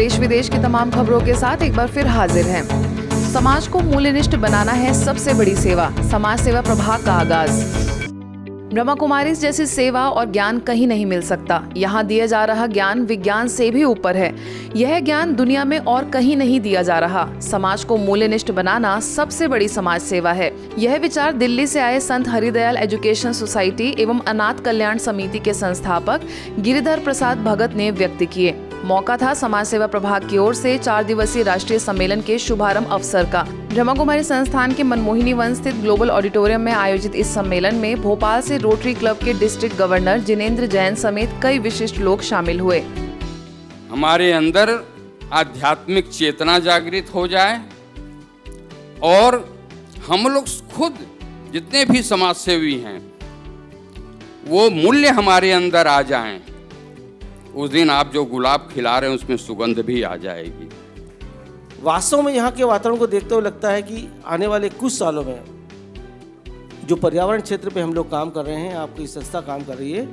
देश विदेश की तमाम खबरों के साथ एक बार फिर हाजिर हैं। समाज को मूल्यनिष्ठ बनाना है सबसे बड़ी सेवा। समाज सेवा प्रभाग का आगाज। ब्रह्मा कुमारी जैसी सेवा और ज्ञान कहीं नहीं मिल सकता। यहाँ दिया जा रहा ज्ञान विज्ञान से भी ऊपर है। यह ज्ञान दुनिया में और कहीं नहीं दिया जा रहा। समाज को मूल्यनिष्ठ बनाना सबसे बड़ी समाज सेवा है। यह विचार दिल्ली से आए संत हरिदयाल एजुकेशन सोसाइटी एवं अनाथ कल्याण समिति के संस्थापक गिरिधर प्रसाद भगत ने व्यक्त किए। मौका था समाज सेवा प्रभाग की ओर से 4 दिवसीय राष्ट्रीय सम्मेलन के शुभारंभ अवसर का। ब्रह्मा कुमारी संस्थान के मनमोहिनी वन स्थित ग्लोबल ऑडिटोरियम में आयोजित इस सम्मेलन में भोपाल से रोटरी क्लब के डिस्ट्रिक्ट गवर्नर जिनेंद्र जैन समेत कई विशिष्ट लोग शामिल हुए। हमारे अंदर आध्यात्मिक चेतना जागृत हो जाए और हम लोग खुद जितने भी समाज सेवी हैं वो मूल्य हमारे अंदर आ जाएं। उस दिन आप जो गुलाब खिला रहे हैं उसमें सुगंध भी आ जाएगी। वास्तव में यहाँ के वातावरण को देखते हुए लगता है कि आने वाले कुछ सालों में जो पर्यावरण क्षेत्र पे हम लोग काम कर रहे हैं, आपकी संस्था काम कर रही है,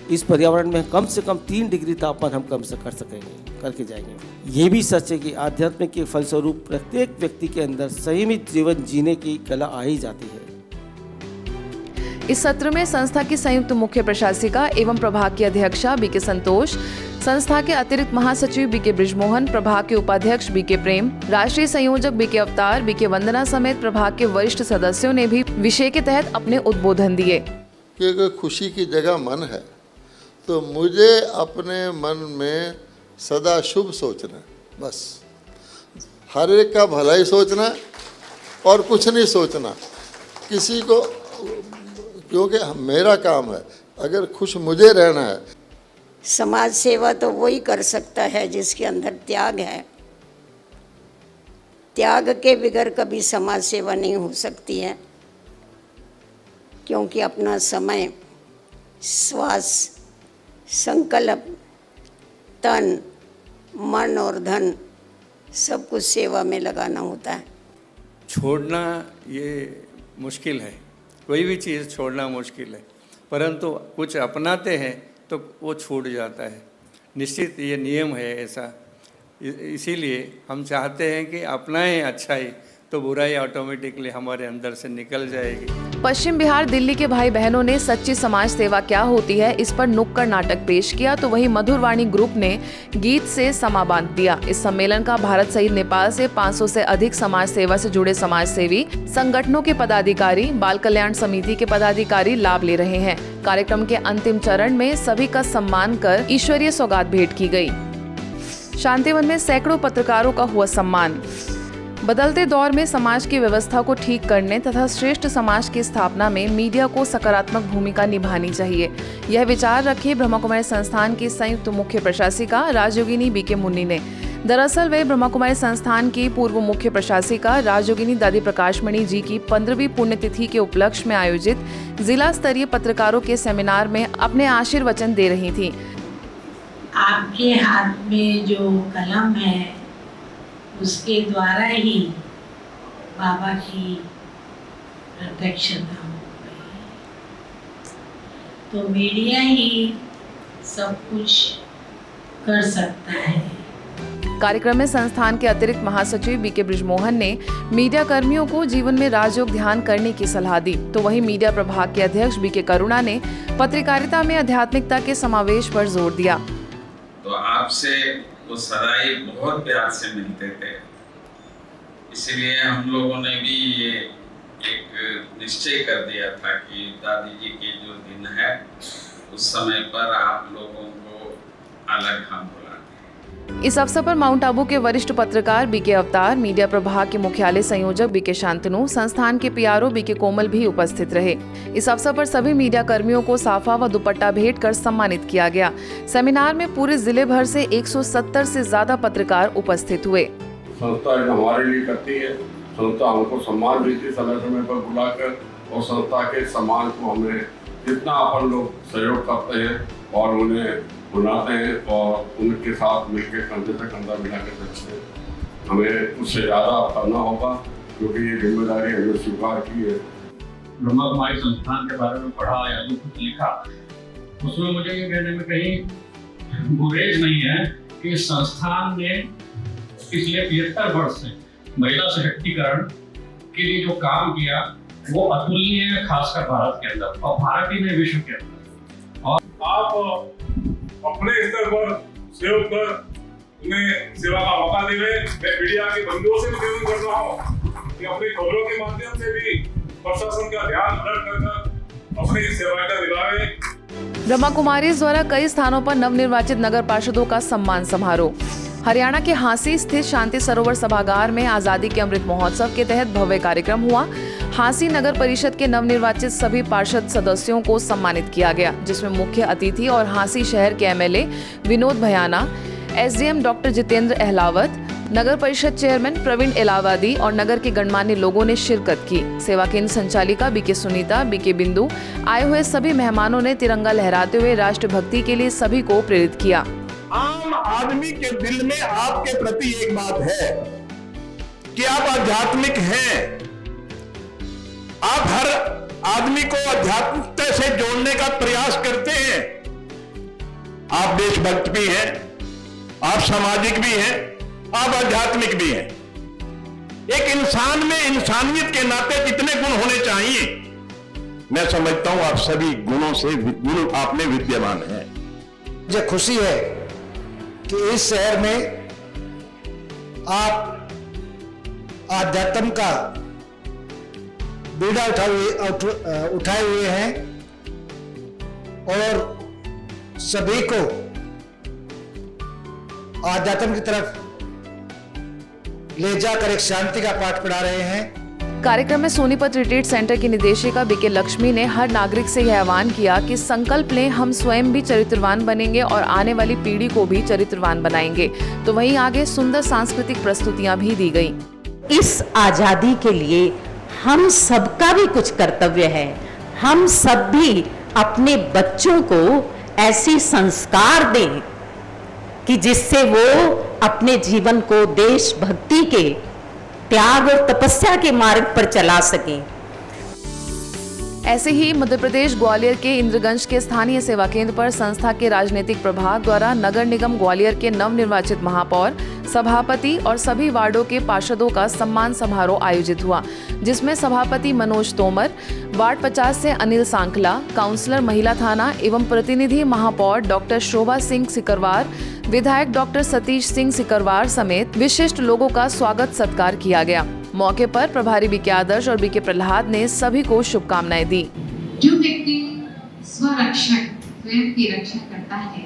इस पर्यावरण में कम से कम 3 डिग्री तापमान हम कम से कर सकेंगे, करके जाएंगे। ये भी सच है कि आध्यात्म के फलस्वरूप प्रत्येक व्यक्ति के अंदर संयमित जीवन जीने की कला आ ही जाती है। इस सत्र में संस्था की संयुक्त मुख्य प्रशासिका एवं प्रभाग की अध्यक्षा बीके संतोष, संस्था के अतिरिक्त महासचिव बीके ब्रिजमोहन, प्रभाग के उपाध्यक्ष बीके प्रेम, राष्ट्रीय संयोजक बीके अवतार, बीके वंदना समेत प्रभाग के वरिष्ठ सदस्यों ने भी विषय के तहत अपने उद्बोधन दिए। कि अगर खुशी की जगह मन है तो मुझे अपने मन में सदा शुभ सोचना, बस हर एक का भला ही सोचना और कुछ नहीं सोचना किसी को, क्योंकि मेरा काम है। अगर खुश मुझे रहना है। समाज सेवा तो वही कर सकता है जिसके अंदर त्याग है। त्याग के बगैर कभी समाज सेवा नहीं हो सकती है, क्योंकि अपना समय, श्वास, संकल्प, तन, मन और धन सब कुछ सेवा में लगाना होता है। छोड़ना ये मुश्किल है, कोई भी चीज़ छोड़ना मुश्किल है, परंतु कुछ अपनाते हैं तो वो छूट जाता है। निश्चित ये नियम है ऐसा। इसीलिए हम चाहते हैं कि अपनाएं अच्छाई तो बुराई ऑटोमेटिकली हमारे अंदर से निकल जाएगी। पश्चिम बिहार दिल्ली के भाई बहनों ने सच्ची समाज सेवा क्या होती है इस पर नुक्कड़ नाटक पेश किया, तो वहीं मधुरवाणी ग्रुप ने गीत से समा बांध दिया। इस सम्मेलन का भारत सहित नेपाल से 500 से अधिक समाज सेवा से जुड़े समाज सेवी, संगठनों के पदाधिकारी, बाल कल्याण समिति के पदाधिकारी लाभ ले रहे हैं। कार्यक्रम के अंतिम चरण में सभी का सम्मान कर ईश्वरीय सौगात भेंट की गई। शांतिवन में सैकड़ों पत्रकारों का हुआ सम्मान। बदलते दौर में समाज की व्यवस्था को ठीक करने तथा श्रेष्ठ समाज की स्थापना में मीडिया को सकारात्मक भूमिका निभानी चाहिए। यह विचार रखे ब्रह्मा कुमारी संस्थान की संयुक्त मुख्य प्रशासिका राजयोगिनी बीके मुन्नी ने। दरअसल वे ब्रह्मा कुमारी संस्थान की पूर्व मुख्य प्रशासिका राजयोगिनी दादी प्रकाशमणि जी की 15वीं पुण्यतिथि के उपलक्ष्य में आयोजित जिला स्तरीय पत्रकारों के सेमिनार में अपने आशीर्वचन दे रही थी। आपके हाथ में जो कलम है उसके द्वारा ही बाबा की प्रत्यक्षता हो गई, तो मीडिया ही सब कुछ कर सकता है। कार्यक्रम में संस्थान के अतिरिक्त महासचिव बीके ब्रिजमोहन ने मीडिया कर्मियों को जीवन में राजयोग ध्यान करने की सलाह दी, तो वहीं मीडिया प्रभाग के अध्यक्ष बीके करुणा ने पत्रकारिता में आध्यात्मिकता के समावेश पर जोर दिया। तो आपसे वो सदाई बहुत प्यार से मिलते थे, इसीलिए हम लोगों ने भी ये एक निश्चय कर दिया था कि दादी जी के जो दिन है उस समय पर आप लोगों को अलग हम बुलाते। इस अवसर पर माउंट आबू के वरिष्ठ पत्रकार बीके अवतार, मीडिया प्रभाग के मुख्यालय संयोजक बीके शांतनु, संस्थान के पीआरओ बीके कोमल भी उपस्थित रहे। इस अवसर पर सभी मीडिया कर्मियों को साफा व दुपट्टा भेंट कर सम्मानित किया गया। सेमिनार में पूरे जिले भर से 170 से ज्यादा पत्रकार उपस्थित हुए। संस्था हमारे लिए करती है, संस्था हमको सम्मान देती है समय समय पर बुलाकर, और संस्था के सम्मान को हमें जितना अपन लोग सहयोग करते हैं और उन्हें बुलाते हैं और उनके साथ मिलकर कंधे से कंधा मिलाकर चलते हैं, हमें उससे ज़्यादा करना होगा, क्योंकि ये जिम्मेदारी हमने स्वीकार की है। ब्रह्मा कुमारी संस्थान के बारे में पढ़ा या जो कुछ लिखा, उसमें मुझे ये कहने में कहीं गुरेज नहीं है कि संस्थान ने पिछले 73 वर्ष से महिला सशक्तिकरण के लिए जो काम किया वो अतुलनीय है, खासकर भारत के अंदर और भारत ही नहीं विश्व के अंदर। और आप अपने स्तर पर सहयोग कर उन्हें सेवा का मौका देवे। मैं मीडिया के बंधुओं से निवेदन कर रहा हूँ कि अपनी खबरों के माध्यम से भी प्रशासन का ध्यान कर अपनी सेवाएं निभावे। ब्रह्मा कुमारीज द्वारा कई स्थानों पर नवनिर्वाचित नगर पार्षदों का सम्मान समारोह। हरियाणा के हांसी स्थित शांति सरोवर सभागार में आजादी के अमृत महोत्सव के तहत भव्य कार्यक्रम हुआ। हांसी नगर परिषद के नवनिर्वाचित सभी पार्षद सदस्यों को सम्मानित किया गया, जिसमें मुख्य अतिथि और हांसी शहर के MLA Vinod भयाना, SDM doctor Jitendra Ahlawat, नगर परिषद चेयरमैन प्रवीण एलावादी और नगर के गणमान्य लोगों ने शिरकत की। सेवा केंद्र संचालिका बीके सुनीता, बीके बिंदु आए हुए सभी मेहमानों ने तिरंगा लहराते हुए राष्ट्रभक्ति के लिए सभी को प्रेरित किया। आम आदमी के दिल में आपके प्रति एक बात है कि आप आध्यात्मिक हैं। आप हर आदमी को आध्यात्मिकता से जोड़ने का प्रयास करते हैं। आप देशभक्त भी हैं, आप सामाजिक भी हैं, आप आध्यात्मिक भी हैं। एक इंसान में इंसानियत के नाते जितने गुण होने चाहिए, मैं समझता हूं आप सभी गुणों से गुण आप में विद्यमान हैं। मुझे खुशी है कि इस शहर में आप आध्यात्म का बीड़ा उठाए हुए हैं और सभी को आध्यात्म की तरफ ले जाकर एक शांति का पाठ पढ़ा रहे हैं। कार्यक्रम में सोनीपत रिट्रीट सेंटर की निदेशिका बीके लक्ष्मी ने हर नागरिक से यह आह्वान किया कि संकल्प लें, हम स्वयं भी चरित्रवान बनेंगे और आने वाली पीढ़ी को भी चरित्रवान बनाएंगे। तो वहीं आगे सुंदर सांस्कृतिक प्रस्तुतियां भी दी गई। इस आजादी के लिए हम सबका भी कुछ कर्तव्य है। हम सब भी अपने बच्चों को ऐसी संस्कार दें कि जिससे वो अपने जीवन को देशभक्ति के त्याग और तपस्या के मार्ग पर चला सकें। ऐसे ही मध्य प्रदेश ग्वालियर के इंद्रगंज के स्थानीय सेवा केंद्र पर संस्था के राजनीतिक प्रभाग द्वारा नगर निगम ग्वालियर के नवनिर्वाचित महापौर, सभापति और सभी वार्डों के पार्षदों का सम्मान समारोह आयोजित हुआ, जिसमें सभापति मनोज तोमर, वार्ड 50 से अनिल सांखला, काउंसलर महिला थाना एवं प्रतिनिधि महापौर डॉक्टर शोभा सिंह सिकरवार, विधायक डॉक्टर सतीश सिंह सिकरवार समेत विशिष्ट लोगों का स्वागत सत्कार किया गया। मौके पर प्रभारी बीके आदर्श और बीके प्रहलाद ने सभी को शुभकामनाएं दी। जो व्यक्ति स्वरक्षण स्वयं की रक्षा करता है,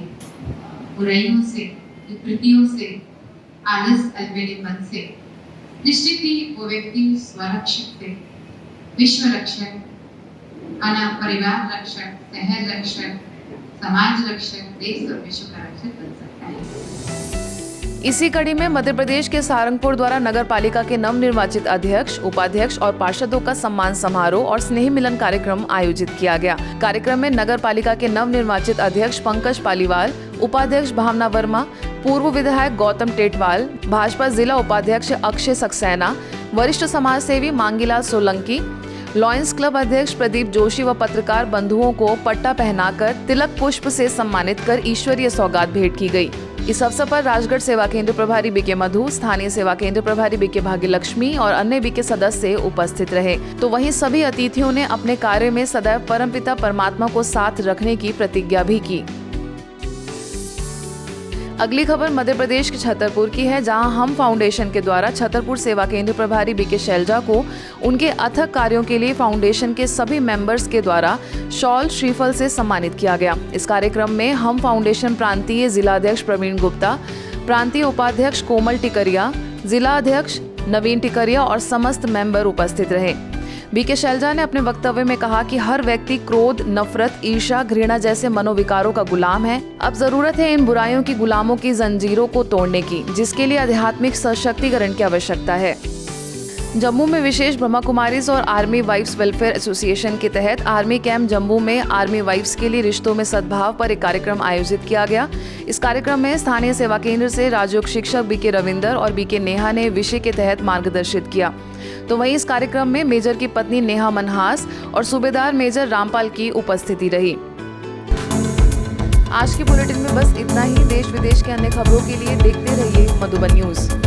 बुराइयों से, विकृतियों से, आलस अलबेलेपन से, निश्चित ही वो व्यक्ति स्वरक्षक से विश्व रक्षक, परिवार रक्षक, शहर रक्षक, समाज रक्षक, देश और विश्व का रक्षक बन सकता है। इसी कड़ी में मध्य प्रदेश के सारंगपुर द्वारा नगर पालिका के नवनिर्वाचित अध्यक्ष, उपाध्यक्ष और पार्षदों का सम्मान समारोह और स्नेह मिलन कार्यक्रम आयोजित किया गया। कार्यक्रम में नगर पालिका के नवनिर्वाचित अध्यक्ष पंकज पालीवाल, उपाध्यक्ष भावना वर्मा, पूर्व विधायक गौतम टेटवाल, भाजपा जिला उपाध्यक्ष अक्षय सक्सेना, वरिष्ठ समाज सेवी मांगीलाल सोलंकी, लॉयंस क्लब अध्यक्ष प्रदीप जोशी व पत्रकार बंधुओं को पट्टा पहनाकर तिलक पुष्प से सम्मानित कर ईश्वरीय सौगात भेंट की गई। इस अवसर पर राजगढ़ सेवा केंद्र प्रभारी बीके मधु, स्थानीय सेवा केंद्र प्रभारी बीके भाग्यलक्ष्मी और अन्य बीके सदस्य उपस्थित रहे। तो वहीं सभी अतिथियों ने अपने कार्य में सदैव परमपिता परमात्मा को साथ रखने की प्रतिज्ञा भी की। अगली खबर मध्य प्रदेश के छतरपुर की है, जहां हम फाउंडेशन के द्वारा छतरपुर सेवा केंद्र प्रभारी बीके शैलजा को उनके अथक कार्यों के लिए फाउंडेशन के सभी मेंबर्स के द्वारा शॉल श्रीफल से सम्मानित किया गया। इस कार्यक्रम में हम फाउंडेशन प्रांतीय जिलाध्यक्ष प्रवीण गुप्ता, प्रांतीय उपाध्यक्ष कोमल टिकरिया, जिला अध्यक्ष नवीन टिकरिया और समस्त मेंबर उपस्थित रहे। बीके शैलजा ने अपने वक्तव्य में कहा कि हर व्यक्ति क्रोध, नफरत, ईर्ष्या, घृणा जैसे मनोविकारों का गुलाम है। अब जरूरत है इन बुराइयों की गुलामों की जंजीरों को तोड़ने की, जिसके लिए आध्यात्मिक सशक्तिकरण की आवश्यकता है। जम्मू में विशेष ब्रह्मा कुमारीज और आर्मी वाइफ्स वेलफेयर एसोसिएशन के तहत आर्मी कैंप जम्मू में आर्मी वाइफ्स के लिए रिश्तों में सद्भाव पर एक कार्यक्रम आयोजित किया गया। इस कार्यक्रम में स्थानीय सेवा केंद्र से राजयोग शिक्षक बीके रविंदर और बीके नेहा ने विषय के तहत मार्गदर्शित किया। तो वहीं इस कार्यक्रम में मेजर की पत्नी नेहा मनहास और सूबेदार मेजर रामपाल की उपस्थिति रही। आज के बुलेटिन में बस इतना ही। देश विदेश के अन्य खबरों के लिए देखते रहिए मधुबन न्यूज।